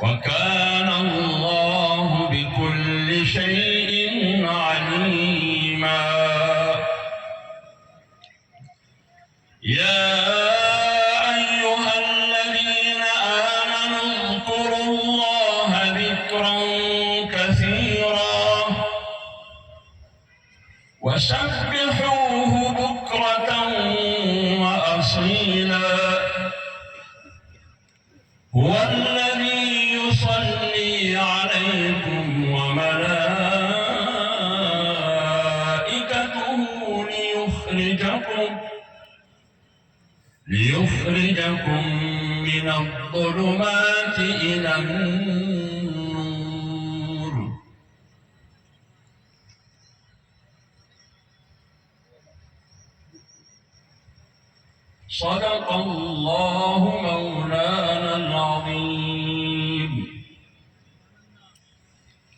وكان الله بكل شيء عليما. يا أيها الذين آمنوا اذكروا الله ذكرا كثيرا وسبحوه بكرة وأصيلا. هو الذي يصلي عليكم وملائكته ليخرجكم من الظلمات إلى النور. صدق الله مولانا